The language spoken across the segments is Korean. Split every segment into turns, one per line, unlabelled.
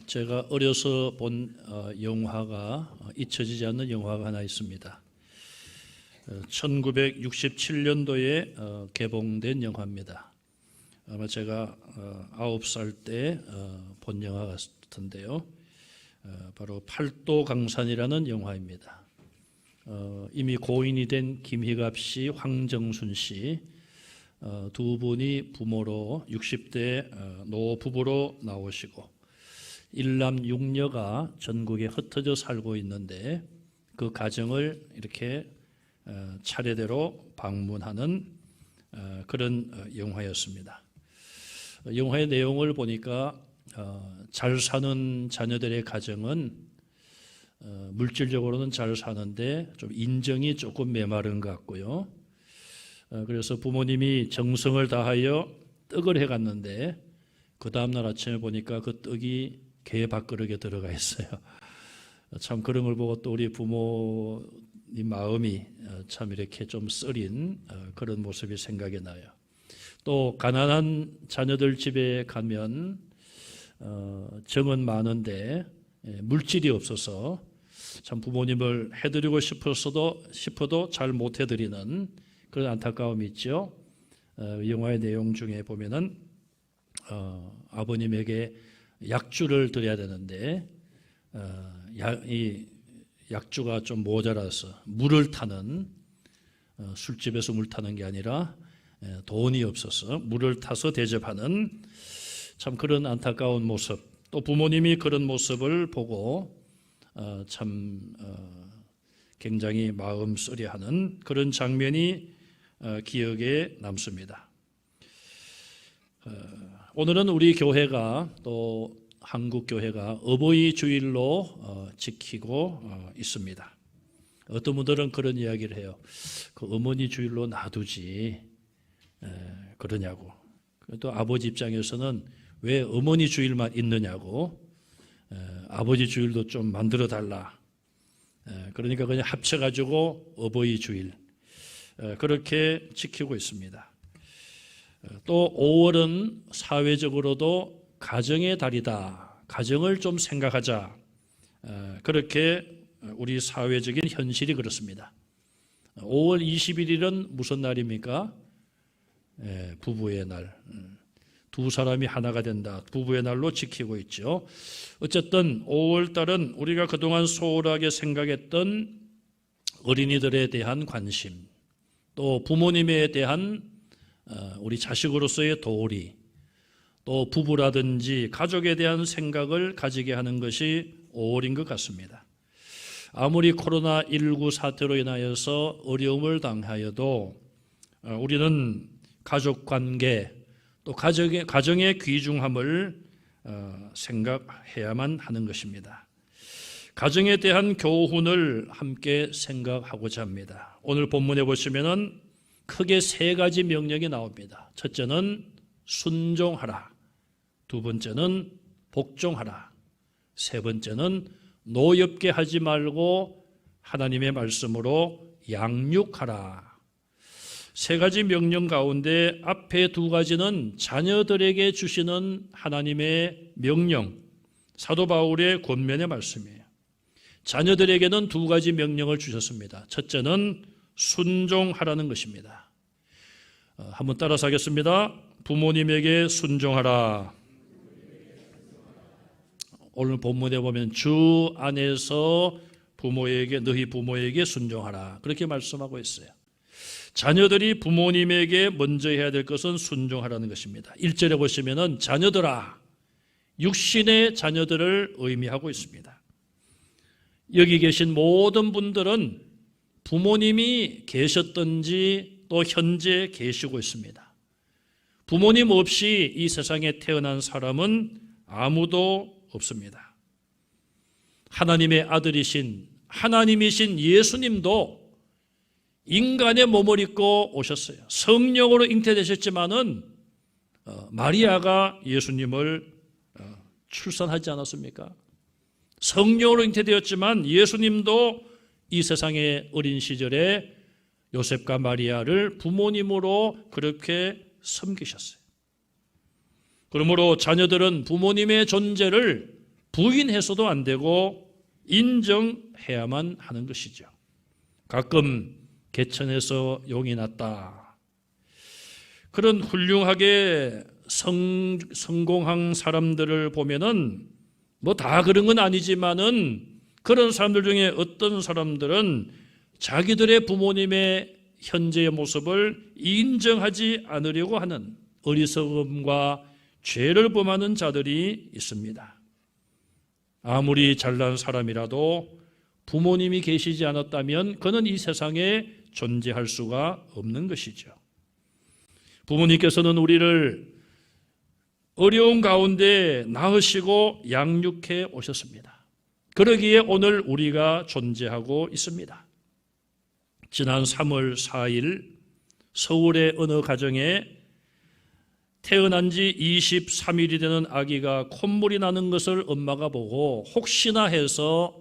제가 어려서 본 영화가 잊혀지지 않는 영화가 하나 있습니다. 1967년도에 개봉된 영화입니다. 아마 제가 9살 때 본 영화 같은데요. 바로 팔도강산이라는 영화입니다. 이미 고인이 된 김희갑 씨, 황정순 씨 두 분이 부모로 60대 노부부로 나오시고 일남 육녀가 전국에 흩어져 살고 있는데 그 가정을 이렇게 차례대로 방문하는 그런 영화였습니다. 영화의 내용을 보니까 잘 사는 자녀들의 가정은 물질적으로는 잘 사는데 좀 인정이 조금 메마른 것 같고요. 그래서 부모님이 정성을 다하여 떡을 해갔는데 그 다음날 아침에 보니까 그 떡이 개 밥그릇에 들어가 있어요. 참 그런 걸 보고 또 우리 부모님 마음이 참 이렇게 좀 쓰린 그런 모습이 생각이 나요. 또 가난한 자녀들 집에 가면 정은 많은데 물질이 없어서 참 부모님을 해드리고 싶어도 잘 못 해드리는 그런 안타까움이 있죠. 영화의 내용 중에 보면은 아버님에게 약주를 드려야 되는데 이 약주가 좀 모자라서 물을 타는 술집에서 물 타는 게 아니라 돈이 없어서 물을 타서 대접하는 참 그런 안타까운 모습, 또 부모님이 그런 모습을 보고 참 굉장히 마음 쓰려하는 그런 장면이 기억에 남습니다. 오늘은 우리 교회가 또 한국 교회가 어버이 주일로 지키고 있습니다. 어떤 분들은 그런 이야기를 해요. 그 어머니 주일로 놔두지 그러냐고. 또 아버지 입장에서는 왜 어머니 주일만 있느냐고. 아버지 주일도 좀 만들어 달라. 그러니까 그냥 합쳐가지고 어버이 주일 그렇게 지키고 있습니다. 또 5월은 사회적으로도 가정의 달이다. 가정을 좀 생각하자. 그렇게 우리 사회적인 현실이 그렇습니다. 5월 21일은 무슨 날입니까? 부부의 날. 두 사람이 하나가 된다. 부부의 날로 지키고 있죠. 어쨌든 5월 달은 우리가 그동안 소홀하게 생각했던 어린이들에 대한 관심, 또 부모님에 대한 우리 자식으로서의 도리, 또 부부라든지 가족에 대한 생각을 가지게 하는 것이 5월인 것 같습니다. 아무리 코로나19 사태로 인하여서 어려움을 당하여도 우리는 가족관계, 또 가정의 귀중함을 생각해야만 하는 것입니다. 가정에 대한 교훈을 함께 생각하고자 합니다. 오늘 본문에 보시면은 크게 세 가지 명령이 나옵니다. 첫째는 순종하라. 두 번째는 복종하라. 세 번째는 노엽게 하지 말고 하나님의 말씀으로 양육하라. 세 가지 명령 가운데 앞에 두 가지는 자녀들에게 주시는 하나님의 명령, 사도 바울의 권면의 말씀이에요. 자녀들에게는 두 가지 명령을 주셨습니다. 첫째는 순종하라는 것입니다. 한번 따라서 하겠습니다. 부모님에게 순종하라. 오늘 본문에 보면 주 안에서 너희 부모에게 순종하라. 그렇게 말씀하고 있어요. 자녀들이 부모님에게 먼저 해야 될 것은 순종하라는 것입니다. 1절에 보시면은 자녀들아, 육신의 자녀들을 의미하고 있습니다. 여기 계신 모든 분들은 부모님이 계셨든지 또 현재 계시고 있습니다. 부모님 없이 이 세상에 태어난 사람은 아무도 없습니다. 하나님의 아들이신 하나님이신 예수님도 인간의 몸을 입고 오셨어요. 성령으로 잉태되셨지만은 마리아가 예수님을 출산하지 않았습니까? 성령으로 잉태되었지만 예수님도 이 세상의 어린 시절에 요셉과 마리아를 부모님으로 그렇게 섬기셨어요. 그러므로 자녀들은 부모님의 존재를 부인해서도 안 되고 인정해야만 하는 것이죠. 가끔 개천에서 용이 났다. 그런 훌륭하게 성공한 사람들을 보면은 뭐 다 그런 건 아니지만은 그런 사람들 중에 어떤 사람들은 자기들의 부모님의 현재의 모습을 인정하지 않으려고 하는 어리석음과 죄를 범하는 자들이 있습니다. 아무리 잘난 사람이라도 부모님이 계시지 않았다면 그는 이 세상에 존재할 수가 없는 것이죠. 부모님께서는 우리를 어려운 가운데 낳으시고 양육해 오셨습니다. 그러기에 오늘 우리가 존재하고 있습니다. 지난 3월 4일 서울의 어느 가정에 태어난 지 23일이 되는 아기가 콧물이 나는 것을 엄마가 보고 혹시나 해서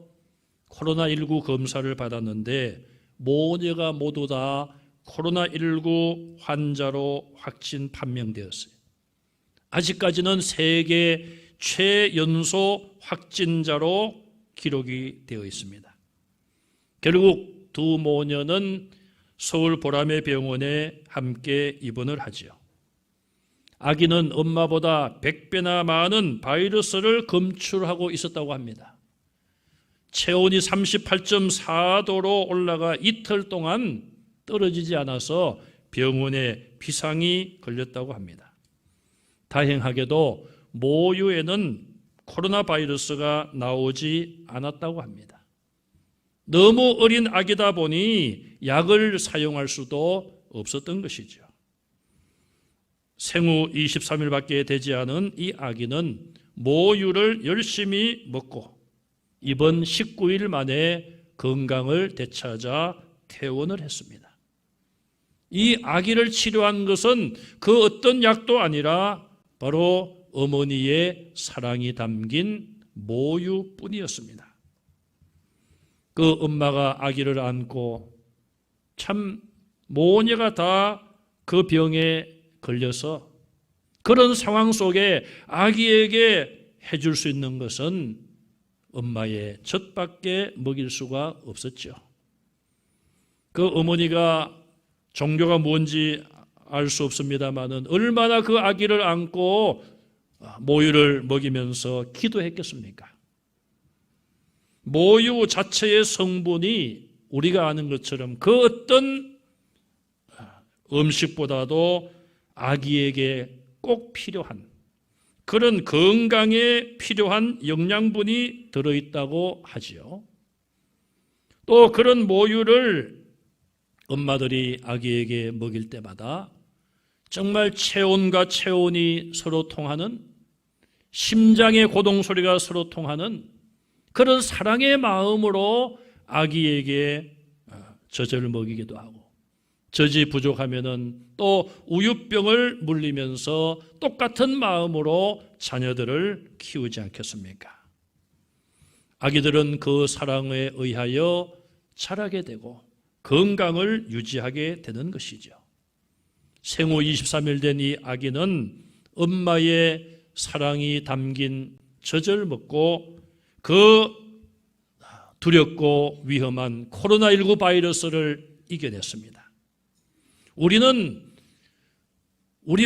코로나19 검사를 받았는데 모녀가 모두 다 코로나19 환자로 확진 판명되었어요. 아직까지는 세계 최연소 확진자로 기록이 되어 있습니다. 결국 두 모녀는 서울 보라매 병원에 함께 입원을 하죠. 아기는 엄마보다 100배나 많은 바이러스를 검출하고 있었다고 합니다. 체온이 38.4도로 올라가 이틀 동안 떨어지지 않아서 병원에 비상이 걸렸다고 합니다. 다행하게도 모유에는 코로나 바이러스가 나오지 않았다고 합니다. 너무 어린 아기다 보니 약을 사용할 수도 없었던 것이죠. 생후 23일밖에 되지 않은 이 아기는 모유를 열심히 먹고 이번 19일 만에 건강을 되찾아 퇴원을 했습니다. 이 아기를 치료한 것은 그 어떤 약도 아니라 바로 어머니의 사랑이 담긴 모유뿐이었습니다. 그 엄마가 아기를 안고 참 모녀가 다 그 병에 걸려서 그런 상황 속에 아기에게 해줄 수 있는 것은 엄마의 젖밖에 먹일 수가 없었죠. 그 어머니가 종교가 뭔지 알 수 없습니다만은 얼마나 그 아기를 안고 모유를 먹이면서 기도했겠습니까? 모유 자체의 성분이 우리가 아는 것처럼 그 어떤 음식보다도 아기에게 꼭 필요한 그런 건강에 필요한 영양분이 들어있다고 하지요. 또 그런 모유를 엄마들이 아기에게 먹일 때마다 정말 체온과 체온이 서로 통하는 심장의 고동 소리가 서로 통하는 그런 사랑의 마음으로 아기에게 젖을 먹이기도 하고 젖이 부족하면은 또 우유병을 물리면서 똑같은 마음으로 자녀들을 키우지 않겠습니까? 아기들은 그 사랑에 의하여 자라게 되고 건강을 유지하게 되는 것이죠. 생후 23일 된 이 아기는 엄마의 사랑이 담긴 젖을 먹고 그 두렵고 위험한 코로나19 바이러스를 이겨냈습니다. 우리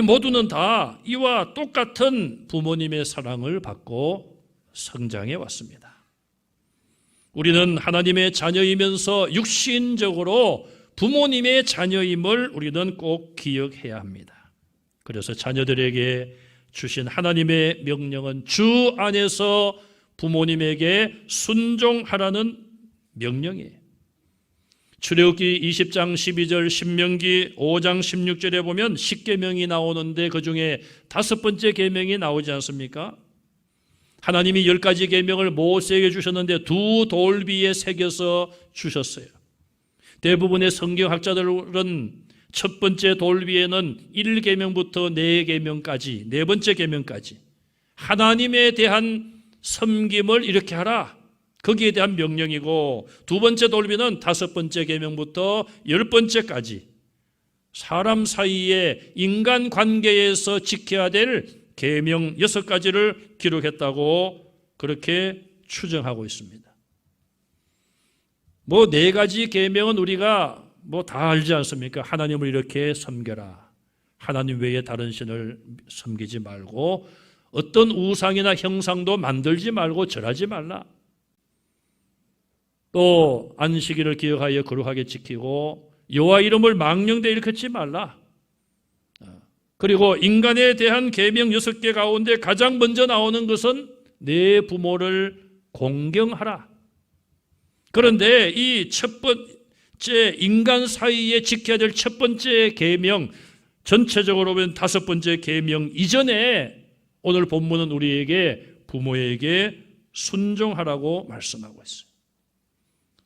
모두는 다 이와 똑같은 부모님의 사랑을 받고 성장해 왔습니다. 우리는 하나님의 자녀이면서 육신적으로 부모님의 자녀임을 우리는 꼭 기억해야 합니다. 그래서 자녀들에게 주신 하나님의 명령은 주 안에서 부모님에게 순종하라는 명령이에요. 출애굽기 20장 12절, 신명기 5장 16절에 보면 10계명이 나오는데 그중에 5번째 계명이 나오지 않습니까? 하나님이 10가지 계명을 모세에게 주셨는데 2 돌비에 새겨서 주셨어요. 대부분의 성경학자들은 첫 번째 돌비에는 1계명부터 4계명까지, 4번째 계명까지 하나님에 대한 섬김을 이렇게 하라, 거기에 대한 명령이고, 2번째 돌비는 5번째 계명부터 10번째까지 사람 사이에 인간 관계에서 지켜야 될 계명 6가지를 기록했다고 그렇게 추정하고 있습니다. 뭐 4가지 계명은 우리가 뭐 다 알지 않습니까? 하나님을 이렇게 섬겨라. 하나님 외에 다른 신을 섬기지 말고 어떤 우상이나 형상도 만들지 말고 절하지 말라. 또 안식일을 기억하여 거룩하게 지키고 여호와 이름을 망령되이 일컫지 말라. 그리고 인간에 대한 계명 6개 가운데 가장 먼저 나오는 것은 내 부모를 공경하라. 그런데 이 첫 번째 인간 사이에 지켜야 될 첫 번째 계명, 전체적으로 보면 5번째 계명 이전에 오늘 본문은 우리에게 부모에게 순종하라고 말씀하고 있어요.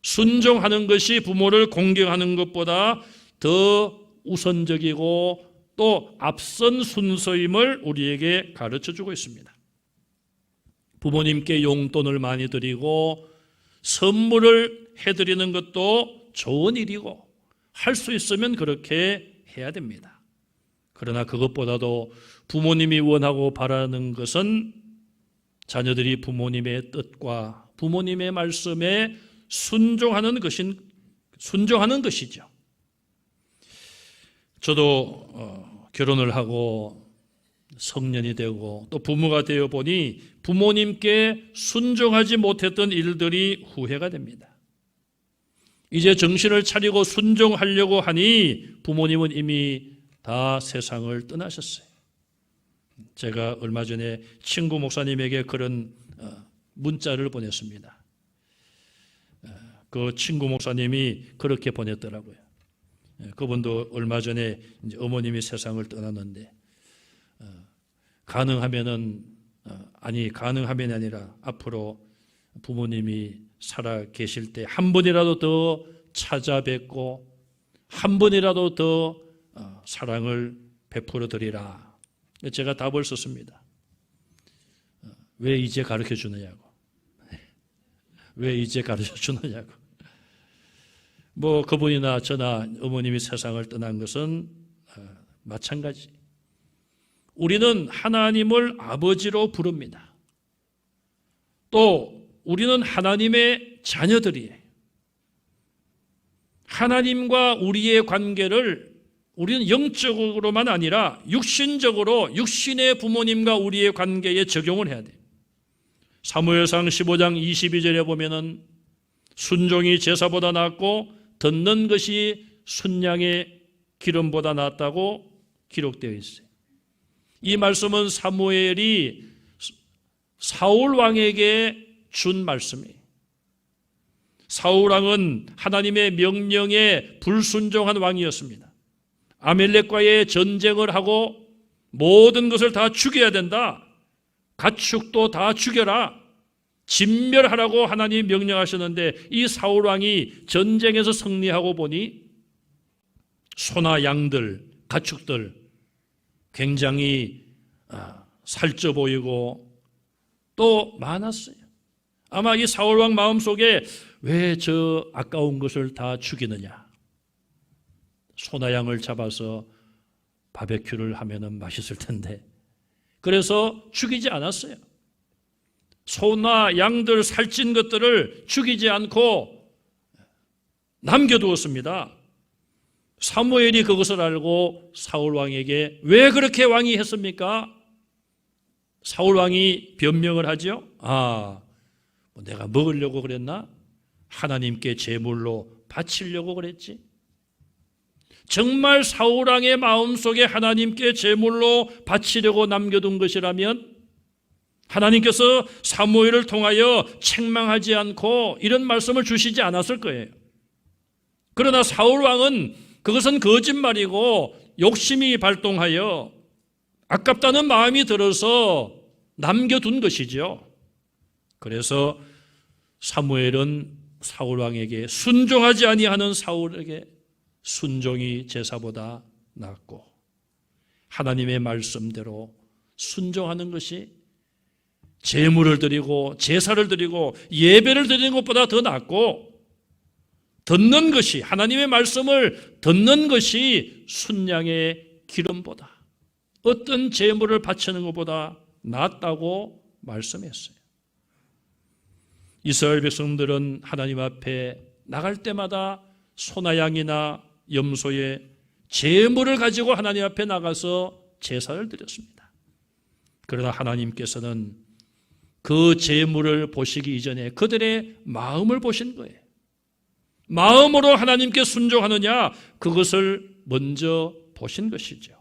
순종하는 것이 부모를 공경하는 것보다 더 우선적이고 또 앞선 순서임을 우리에게 가르쳐주고 있습니다. 부모님께 용돈을 많이 드리고 선물을 해드리는 것도 좋은 일이고 할 수 있으면 그렇게 해야 됩니다. 그러나 그것보다도 부모님이 원하고 바라는 것은 자녀들이 부모님의 뜻과 부모님의 말씀에 순종하는 것이죠. 저도 결혼을 하고 성년이 되고 또 부모가 되어 보니 부모님께 순종하지 못했던 일들이 후회가 됩니다. 이제 정신을 차리고 순종하려고 하니 부모님은 이미 다 세상을 떠나셨어요. 제가 얼마 전에 친구 목사님에게 그런 문자를 보냈습니다. 그 친구 목사님이 그렇게 보냈더라고요. 그분도 얼마 전에 이제 어머님이 세상을 떠났는데 가능하면은 가능하면이 아니라 앞으로 부모님이 살아 계실 때 한 번이라도 더 찾아뵙고 한 번이라도 더 사랑을 베풀어 드리라. 제가 답을 썼습니다. 왜 이제 가르쳐 주느냐고. 왜 이제 가르쳐 주느냐고. 뭐 그분이나 저나 어머님이 세상을 떠난 것은 마찬가지. 우리는 하나님을 아버지로 부릅니다. 또 우리는 하나님의 자녀들이에요. 하나님과 우리의 관계를 우리는 영적으로만 아니라 육신적으로 육신의 부모님과 우리의 관계에 적용을 해야 돼요. 사무엘상 15장 22절에 보면은 순종이 제사보다 낫고 듣는 것이 순양의 기름보다 낫다고 기록되어 있어요. 이 말씀은 사무엘이 사울 왕에게 준 말씀이에요. 사울 왕은 하나님의 명령에 불순종한 왕이었습니다. 아멜렉과의 전쟁을 하고 모든 것을 다 죽여야 된다. 가축도 다 죽여라. 진멸하라고 하나님이 명령하셨는데 이 사울 왕이 전쟁에서 승리하고 보니 소나 양들, 가축들 굉장히 살쪄 보이고 또 많았어요. 아마 이 사울 왕 마음속에 왜 저 아까운 것을 다 죽이느냐. 소나 양을 잡아서 바베큐를 하면은 맛있을 텐데. 그래서 죽이지 않았어요. 소나 양들 살찐 것들을 죽이지 않고 남겨두었습니다. 사무엘이 그것을 알고 사울 왕에게 왜 그렇게 왕이 했습니까? 사울 왕이 변명을 하죠. 내가 먹으려고 그랬나? 하나님께 제물로 바치려고 그랬지. 정말 사울 왕의 마음속에 하나님께 제물로 바치려고 남겨둔 것이라면 하나님께서 사무엘을 통하여 책망하지 않고 이런 말씀을 주시지 않았을 거예요. 그러나 사울 왕은 그것은 거짓말이고 욕심이 발동하여 아깝다는 마음이 들어서 남겨둔 것이죠. 그래서 사무엘은 사울 왕에게 순종하지 아니하는 사울에게 순종이 제사보다 낫고 하나님의 말씀대로 순종하는 것이 제물을 드리고 제사를 드리고 예배를 드리는 것보다 더 낫고 듣는 것이 하나님의 말씀을 듣는 것이 순양의 기름보다 어떤 제물을 바치는 것보다 낫다고 말씀했어요. 이스라엘 백성들은 하나님 앞에 나갈 때마다 소나 양이나 염소의 제물을 가지고 하나님 앞에 나가서 제사를 드렸습니다. 그러나 하나님께서는 그 제물을 보시기 이전에 그들의 마음을 보신 거예요. 마음으로 하나님께 순종하느냐, 그것을 먼저 보신 것이죠.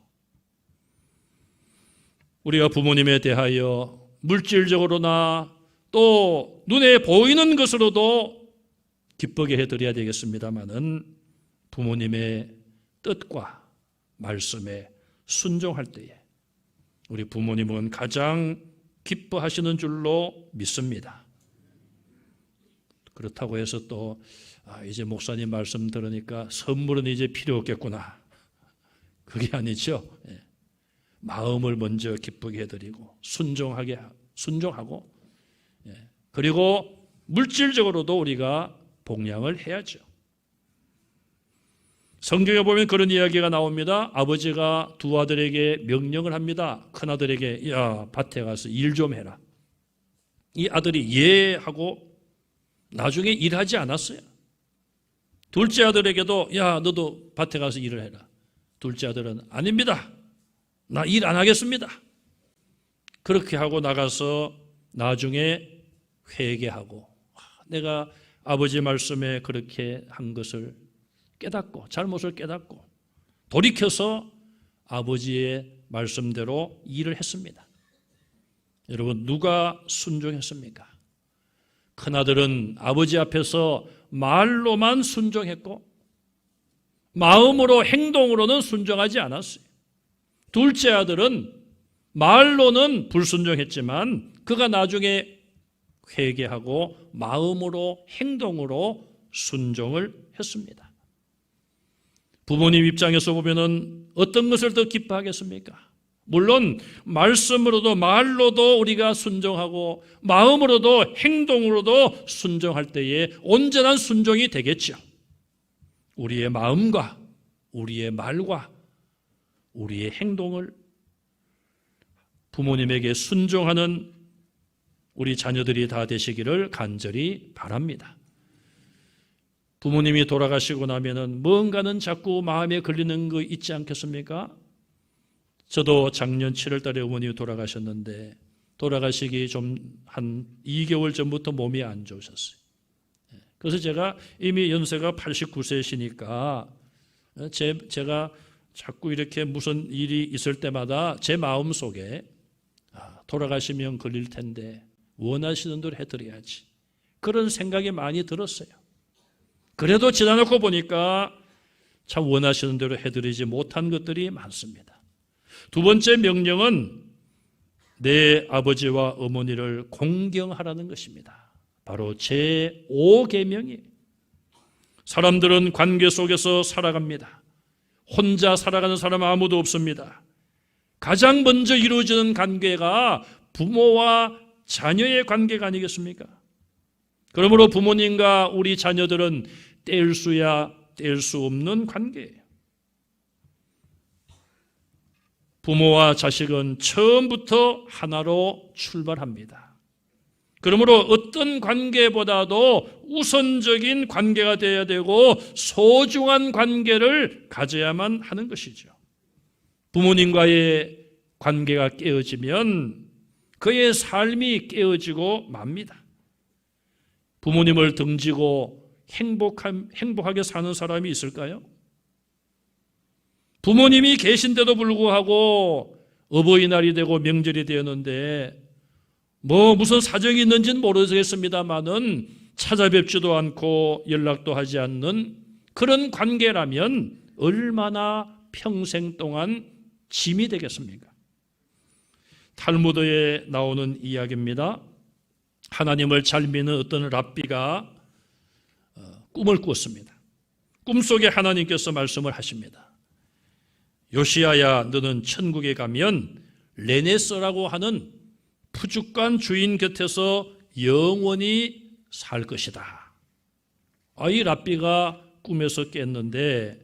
우리가 부모님에 대하여 물질적으로나 또 눈에 보이는 것으로도 기쁘게 해드려야 되겠습니다마는 부모님의 뜻과 말씀에 순종할 때에 우리 부모님은 가장 기뻐하시는 줄로 믿습니다. 그렇다고 해서 또 이제 목사님 말씀 들으니까 선물은 이제 필요 없겠구나, 그게 아니죠. 마음을 먼저 기쁘게 해드리고 순종하고 그리고 물질적으로도 우리가 봉양을 해야죠. 성경에 보면 그런 이야기가 나옵니다. 아버지가 두 아들에게 명령을 합니다. 큰아들에게 야, 밭에 가서 일 좀 해라. 이 아들이 예 하고 나중에 일하지 않았어요. 둘째 아들에게도 야, 너도 밭에 가서 일을 해라. 둘째 아들은 아닙니다. 나 일 안 하겠습니다. 그렇게 하고 나가서 나중에 회개하고 내가 아버지 말씀에 그렇게 한 것을 깨닫고 잘못을 깨닫고 돌이켜서 아버지의 말씀대로 일을 했습니다. 여러분, 누가 순종했습니까? 큰아들은 아버지 앞에서 말로만 순종했고 마음으로 행동으로는 순종하지 않았어요. 둘째 아들은 말로는 불순종했지만 그가 나중에 회개하고 마음으로 행동으로 순종을 했습니다. 부모님 입장에서 보면은 어떤 것을 더 기뻐하겠습니까? 물론 말씀으로도 말로도 우리가 순종하고 마음으로도 행동으로도 순종할 때에 온전한 순종이 되겠죠. 우리의 마음과 우리의 말과 우리의 행동을 부모님에게 순종하는 우리 자녀들이 다 되시기를 간절히 바랍니다. 부모님이 돌아가시고 나면은 뭔가는 자꾸 마음에 걸리는 거 있지 않겠습니까? 저도 작년 7월 달에 어머님이 돌아가셨는데 돌아가시기 좀 한 2개월 전부터 몸이 안 좋으셨어요. 그래서 제가 이미 연세가 89세시니까 제가 자꾸 이렇게 무슨 일이 있을 때마다 제 마음속에 돌아가시면 걸릴 텐데 원하시는 대로 해드려야지, 그런 생각이 많이 들었어요. 그래도 지나놓고 보니까 참 원하시는 대로 해드리지 못한 것들이 많습니다. 두 번째 명령은 내 아버지와 어머니를 공경하라는 것입니다. 바로 제5계명이에요. 사람들은 관계 속에서 살아갑니다. 혼자 살아가는 사람 아무도 없습니다. 가장 먼저 이루어지는 관계가 부모와 자녀의 관계가 아니겠습니까? 그러므로 부모님과 우리 자녀들은 뗄 수야 뗄 수 없는 관계예요. 부모와 자식은 처음부터 하나로 출발합니다. 그러므로 어떤 관계보다도 우선적인 관계가 되어야 되고 소중한 관계를 가져야만 하는 것이죠. 부모님과의 관계가 깨어지면 그의 삶이 깨어지고 맙니다. 부모님을 등지고 행복하게 사는 사람이 있을까요? 부모님이 계신데도 불구하고 어버이날이 되고 명절이 되었는데 무슨 사정이 있는지는 모르겠습니다만은 찾아뵙지도 않고 연락도 하지 않는 그런 관계라면 얼마나 평생 동안 짐이 되겠습니까? 탈무드에 나오는 이야기입니다. 하나님을 잘 믿는 어떤 랍비가 꿈을 꾸었습니다. 꿈속에 하나님께서 말씀을 하십니다. 요시야야, 너는 천국에 가면 레네서라고 하는 푸죽간 주인 곁에서 영원히 살 것이다. 이 랍비가 꿈에서 깼는데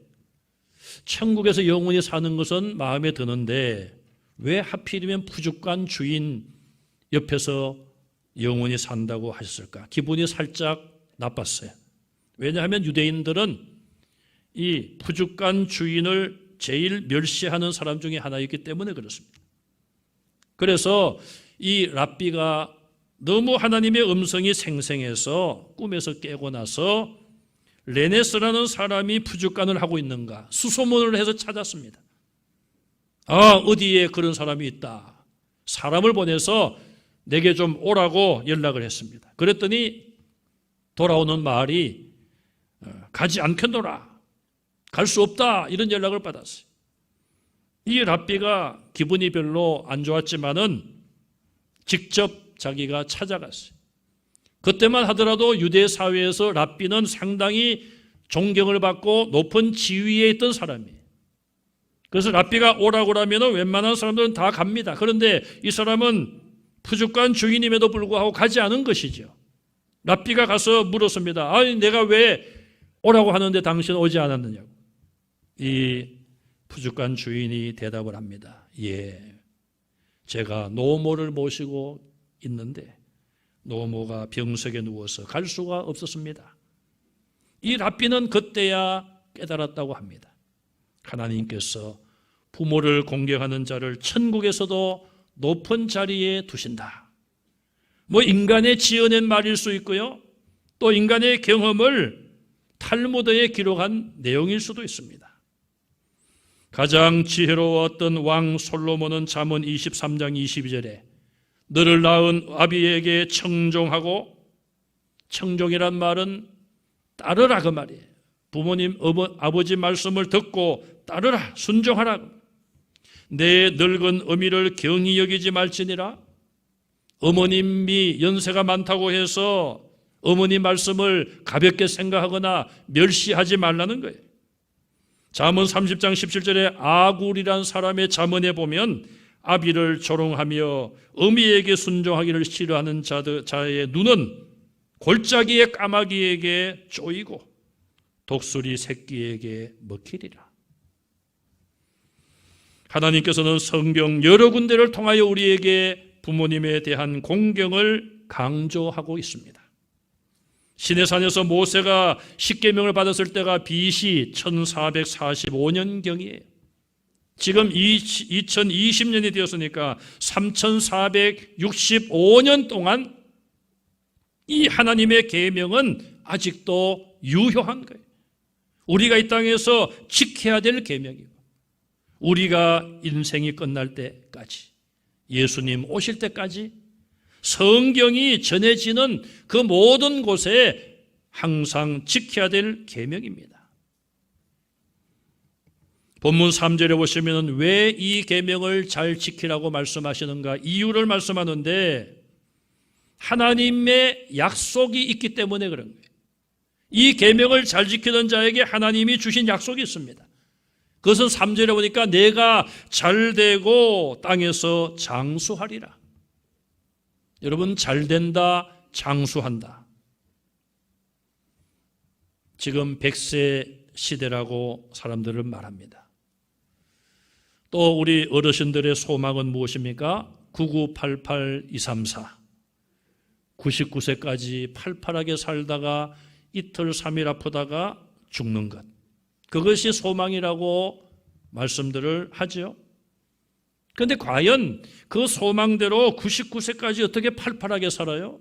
천국에서 영원히 사는 것은 마음에 드는데 왜 하필이면 푸죽간 주인 옆에서 영원히 산다고 하셨을까? 기분이 살짝 나빴어요. 왜냐하면 유대인들은 이 부족한 주인을 제일 멸시하는 사람 중에 하나였기 때문에 그렇습니다. 그래서 이 랍비가 너무 하나님의 음성이 생생해서 꿈에서 깨고 나서 레네스라는 사람이 부족간을 하고 있는가 수소문을 해서 찾았습니다. 어디에 그런 사람이 있다. 사람을 보내서 내게 좀 오라고 연락을 했습니다. 그랬더니 돌아오는 말이 가지 않겠노라. 갈 수 없다. 이런 연락을 받았어요. 이 랍비가 기분이 별로 안 좋았지만은 직접 자기가 찾아갔어요. 그때만 하더라도 유대 사회에서 랍비는 상당히 존경을 받고 높은 지위에 있던 사람이에요. 그래서 랍비가 오라고 하면 웬만한 사람들은 다 갑니다. 그런데 이 사람은 부족한 주인임에도 불구하고 가지 않은 것이죠. 랍비가 가서 물었습니다. 아니 내가 왜 오라고 하는데 당신 오지 않았느냐고. 이 부족한 주인이 대답을 합니다. 예, 제가 노모를 모시고 있는데 노모가 병석에 누워서 갈 수가 없었습니다. 이 랍비는 그때야 깨달았다고 합니다. 하나님께서 부모를 공경하는 자를 천국에서도 높은 자리에 두신다. 인간의 지어낸 말일 수 있고요. 또 인간의 경험을 탈무드에 기록한 내용일 수도 있습니다. 가장 지혜로웠던 왕 솔로몬은 잠언 23장 22절에 너를 낳은 아비에게 청종하고, 청종이란 말은 따르라 그 말이에요. 부모님, 아버지 말씀을 듣고 따르라, 순종하라. 내 늙은 어미를 경히 여기지 말지니라. 어머님이 연세가 많다고 해서 어머니 말씀을 가볍게 생각하거나 멸시하지 말라는 거예요. 잠언 30장 17절에 아굴이란 사람의 잠언에 보면 아비를 조롱하며 어미에게 순종하기를 싫어하는 자의 눈은 골짜기의 까마귀에게 쪼이고 독수리 새끼에게 먹히리라. 하나님께서는 성경 여러 군데를 통하여 우리에게 부모님에 대한 공경을 강조하고 있습니다. 시내산에서 모세가 십계명을 받았을 때가 BC 1445년경이에요. 지금 2020년이 되었으니까 3465년 동안 이 하나님의 계명은 아직도 유효한 거예요. 우리가 이 땅에서 지켜야 될 계명이고 우리가 인생이 끝날 때까지, 예수님 오실 때까지 성경이 전해지는 그 모든 곳에 항상 지켜야 될 계명입니다. 본문 3절에 보시면 왜 이 계명을 잘 지키라고 말씀하시는가 이유를 말씀하는데 하나님의 약속이 있기 때문에 그런 거예요. 이 계명을 잘 지키는 자에게 하나님이 주신 약속이 있습니다. 그것은 3절에 보니까 내가 잘되고 땅에서 장수하리라. 여러분, 잘된다, 장수한다. 지금 100세 시대라고 사람들은 말합니다. 또 우리 어르신들의 소망은 무엇입니까? 9988234 99세까지 팔팔하게 살다가 이틀 3일 아프다가 죽는 것, 그것이 소망이라고 말씀들을 하죠. 그런데 과연 그 소망대로 99세까지 어떻게 팔팔하게 살아요?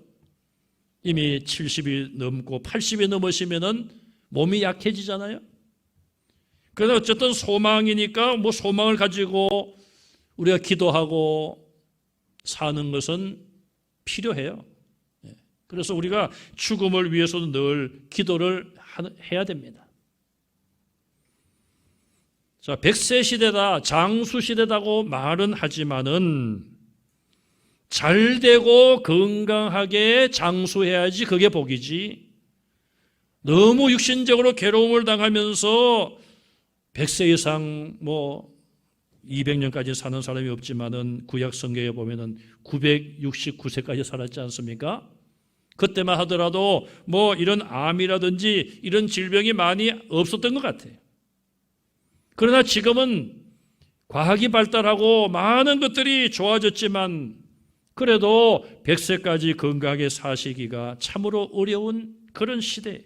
이미 70이 넘고 80이 넘으시면은 몸이 약해지잖아요. 그래서 어쨌든 소망이니까 소망을 가지고 우리가 기도하고 사는 것은 필요해요. 그래서 우리가 죽음을 위해서도 늘 기도를 해야 됩니다. 자, 100세 시대다, 장수 시대다고 말은 하지만은 잘되고 건강하게 장수해야지 그게 복이지. 너무 육신적으로 괴로움을 당하면서 100세 이상 200년까지 사는 사람이 없지만은 구약 성경에 보면은 969세까지 살았지 않습니까? 그때만 하더라도 이런 암이라든지 이런 질병이 많이 없었던 것 같아요. 그러나 지금은 과학이 발달하고 많은 것들이 좋아졌지만 그래도 100세까지 건강하게 사시기가 참으로 어려운 그런 시대.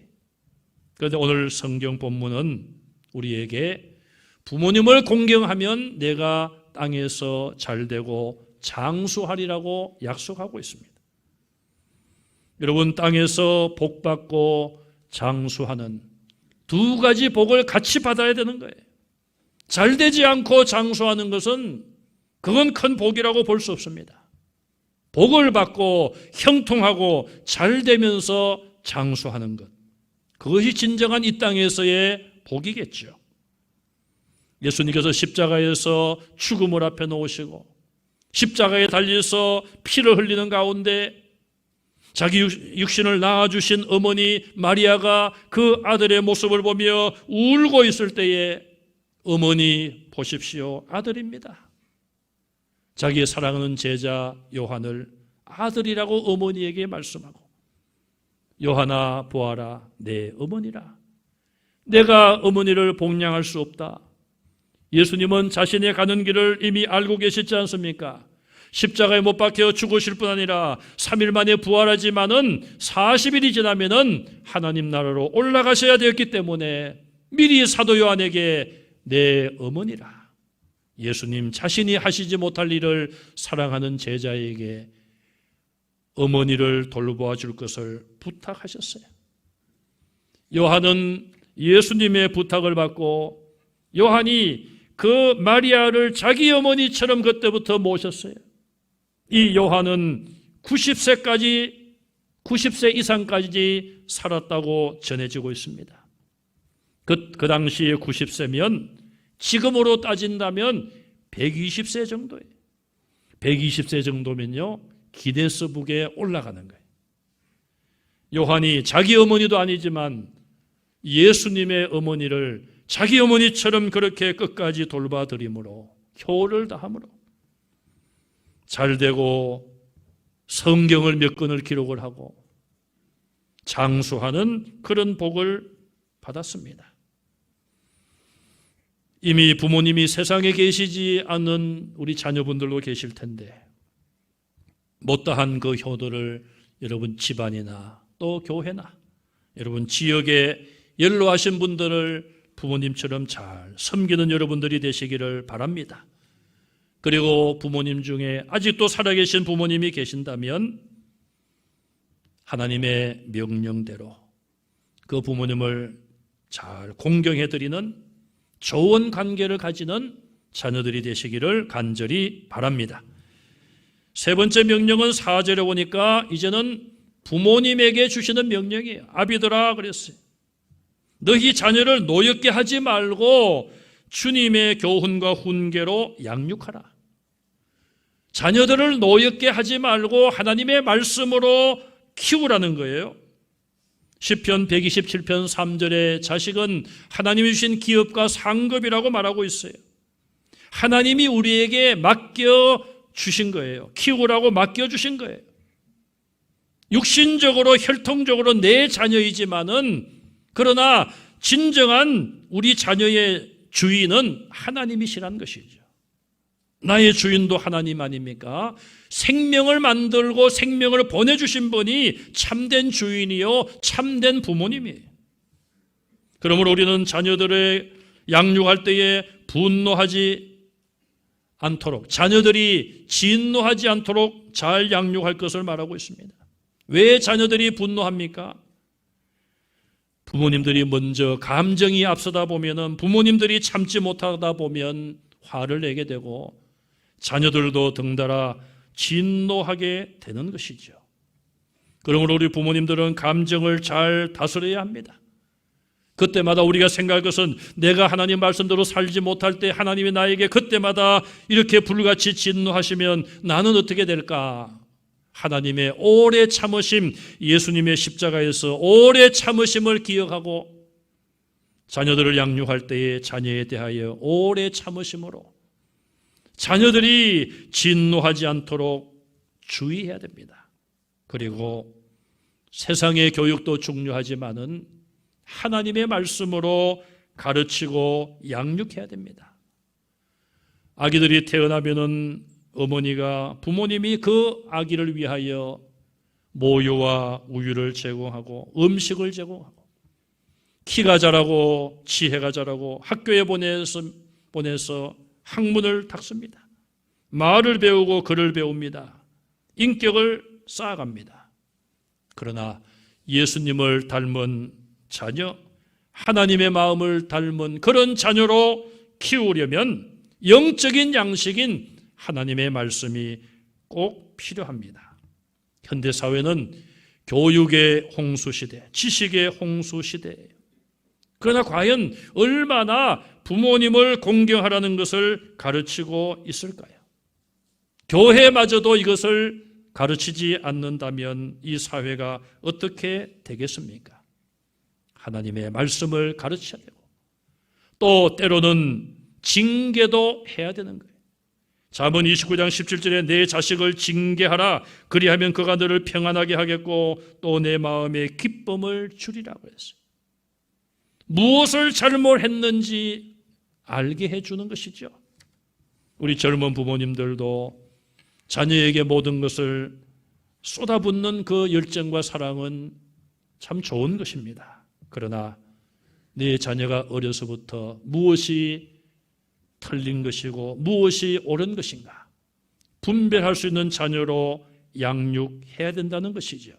그런데 오늘 성경 본문은 우리에게 부모님을 공경하면 내가 땅에서 잘되고 장수하리라고 약속하고 있습니다. 여러분, 땅에서 복받고 장수하는 두 가지 복을 같이 받아야 되는 거예요. 잘되지 않고 장수하는 것은 그건 큰 복이라고 볼 수 없습니다. 복을 받고 형통하고 잘되면서 장수하는 것, 그것이 진정한 이 땅에서의 복이겠죠. 예수님께서 십자가에서 죽음을 앞에 놓으시고 십자가에 달려서 피를 흘리는 가운데 자기 육신을 낳아주신 어머니 마리아가 그 아들의 모습을 보며 울고 있을 때에 어머니 보십시오, 아들입니다. 자기의 사랑하는 제자 요한을 아들이라고 어머니에게 말씀하고, 요한아 보아라 내 어머니라. 내가 어머니를 복양할 수 없다. 예수님은 자신의 가는 길을 이미 알고 계시지 않습니까? 십자가에 못 박혀 죽으실 뿐 아니라 3일 만에 부활하지만은 40일이 지나면은 하나님 나라로 올라가셔야 되었기 때문에 미리 사도 요한에게 내 어머니라. 예수님 자신이 하시지 못할 일을 사랑하는 제자에게 어머니를 돌보아 줄 것을 부탁하셨어요. 요한은 예수님의 부탁을 받고 요한이 그 마리아를 자기 어머니처럼 그때부터 모셨어요. 이 요한은 90세 이상까지 살았다고 전해지고 있습니다. 그 당시에 90세면 지금으로 따진다면 120세 정도예요. 120세 정도면요, 기네스북에 올라가는 거예요. 요한이 자기 어머니도 아니지만 예수님의 어머니를 자기 어머니처럼 그렇게 끝까지 돌봐드림으로, 효를 다함으로 잘되고 성경을 몇 권을 기록을 하고 장수하는 그런 복을 받았습니다. 이미 부모님이 세상에 계시지 않는 우리 자녀분들도 계실 텐데 못다한 그 효도를 여러분 집안이나 또 교회나 여러분 지역에 연로하신 분들을 부모님처럼 잘 섬기는 여러분들이 되시기를 바랍니다. 그리고 부모님 중에 아직도 살아계신 부모님이 계신다면 하나님의 명령대로 그 부모님을 잘 공경해드리는 좋은 관계를 가지는 자녀들이 되시기를 간절히 바랍니다. 세 번째 명령은 4절에 보니까 이제는 부모님에게 주시는 명령이에요. 아비들아 그랬어요. 너희 자녀를 노엽게 하지 말고 주님의 교훈과 훈계로 양육하라. 자녀들을 노엽게 하지 말고 하나님의 말씀으로 키우라는 거예요. 시편 127편 3절에 자식은 하나님이 주신 기업과 상급이라고 말하고 있어요. 하나님이 우리에게 맡겨주신 거예요. 키우라고 맡겨주신 거예요. 육신적으로 혈통적으로 내 자녀이지만은 그러나 진정한 우리 자녀의 주인은 하나님이시란 것이죠. 나의 주인도 하나님 아닙니까? 생명을 만들고 생명을 보내주신 분이 참된 주인이요 참된 부모님이에요. 그러므로 우리는 자녀들을 양육할 때에 분노하지 않도록, 자녀들이 진노하지 않도록 잘 양육할 것을 말하고 있습니다. 왜 자녀들이 분노합니까? 부모님들이 먼저 감정이 앞서다 보면은, 부모님들이 참지 못하다 보면 화를 내게 되고 자녀들도 덩달아 진노하게 되는 것이죠. 그러므로 우리 부모님들은 감정을 잘 다스려야 합니다. 그때마다 우리가 생각할 것은 내가 하나님 말씀대로 살지 못할 때 하나님이 나에게 그때마다 이렇게 불같이 진노하시면 나는 어떻게 될까? 하나님의 오래 참으심, 예수님의 십자가에서 오래 참으심을 기억하고 자녀들을 양육할 때에 자녀에 대하여 오래 참으심으로 자녀들이 진노하지 않도록 주의해야 됩니다. 그리고 세상의 교육도 중요하지만은 하나님의 말씀으로 가르치고 양육해야 됩니다. 아기들이 태어나면은 어머니가 부모님이 그 아기를 위하여 모유와 우유를 제공하고 음식을 제공하고 키가 자라고 지혜가 자라고 학교에 보내서 학문을 닦습니다. 말을 배우고 글을 배웁니다. 인격을 쌓아갑니다. 그러나 예수님을 닮은 자녀, 하나님의 마음을 닮은 그런 자녀로 키우려면 영적인 양식인 하나님의 말씀이 꼭 필요합니다. 현대사회는 교육의 홍수시대, 지식의 홍수시대예요. 그러나 과연 얼마나 부모님을 공경하라는 것을 가르치고 있을까요? 교회마저도 이것을 가르치지 않는다면 이 사회가 어떻게 되겠습니까? 하나님의 말씀을 가르쳐야 되고 또 때로는 징계도 해야 되는 거예요. 잠언 29장 17절에 내 자식을 징계하라. 그리하면 그가 너를 평안하게 하겠고 또 내 마음에 기쁨을 주리라고 했어요. 무엇을 잘못했는지 알게 해주는 것이죠. 우리 젊은 부모님들도 자녀에게 모든 것을 쏟아붓는 그 열정과 사랑은 참 좋은 것입니다. 그러나 내 자녀가 어려서부터 무엇이 틀린 것이고 무엇이 옳은 것인가 분별할 수 있는 자녀로 양육해야 된다는 것이죠.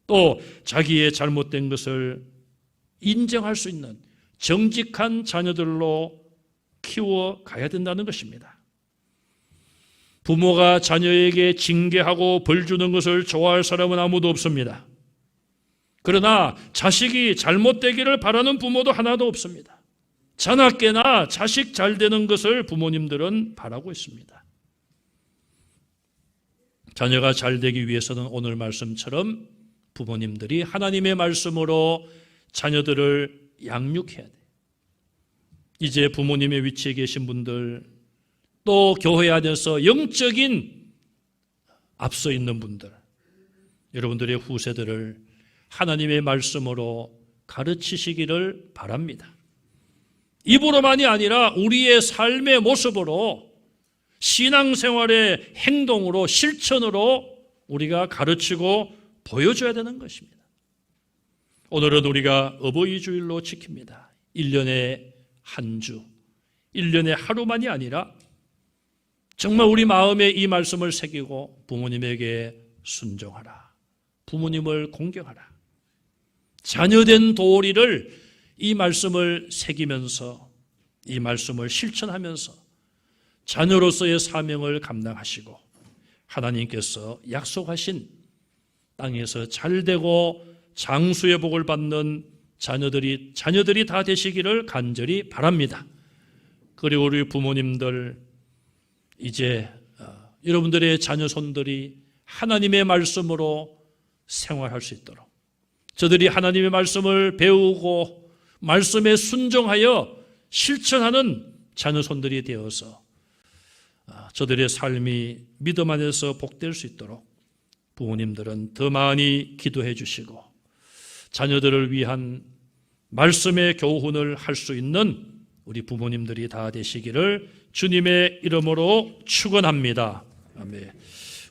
또 자기의 잘못된 것을 인정할 수 있는 정직한 자녀들로 키워가야 된다는 것입니다. 부모가 자녀에게 징계하고 벌 주는 것을 좋아할 사람은 아무도 없습니다. 그러나 자식이 잘못되기를 바라는 부모도 하나도 없습니다. 자나깨나 자식 잘 되는 것을 부모님들은 바라고 있습니다. 자녀가 잘 되기 위해서는 오늘 말씀처럼 부모님들이 하나님의 말씀으로 자녀들을 양육해야 돼요. 이제 부모님의 위치에 계신 분들, 또 교회 안에서 영적인 앞서 있는 분들, 여러분들의 후세들을 하나님의 말씀으로 가르치시기를 바랍니다. 입으로만이 아니라 우리의 삶의 모습으로 신앙생활의 행동으로 실천으로 우리가 가르치고 보여줘야 되는 것입니다. 오늘은 우리가 어버이 주일로 지킵니다. 1년에 한 주, 1년에 하루만이 아니라 정말 우리 마음에 이 말씀을 새기고 부모님에게 순종하라. 부모님을 공경하라. 자녀된 도리를 이 말씀을 새기면서 이 말씀을 실천하면서 자녀로서의 사명을 감당하시고 하나님께서 약속하신 땅에서 잘되고 장수의 복을 받는 자녀들이 다 되시기를 간절히 바랍니다. 그리고 우리 부모님들 이제 여러분들의 자녀 손들이 하나님의 말씀으로 생활할 수 있도록 저들이 하나님의 말씀을 배우고 말씀에 순종하여 실천하는 자녀 손들이 되어서 저들의 삶이 믿음 안에서 복될 수 있도록 부모님들은 더 많이 기도해 주시고 자녀들을 위한 말씀의 교훈을 할 수 있는 우리 부모님들이 다 되시기를 주님의 이름으로 축원합니다. 아멘.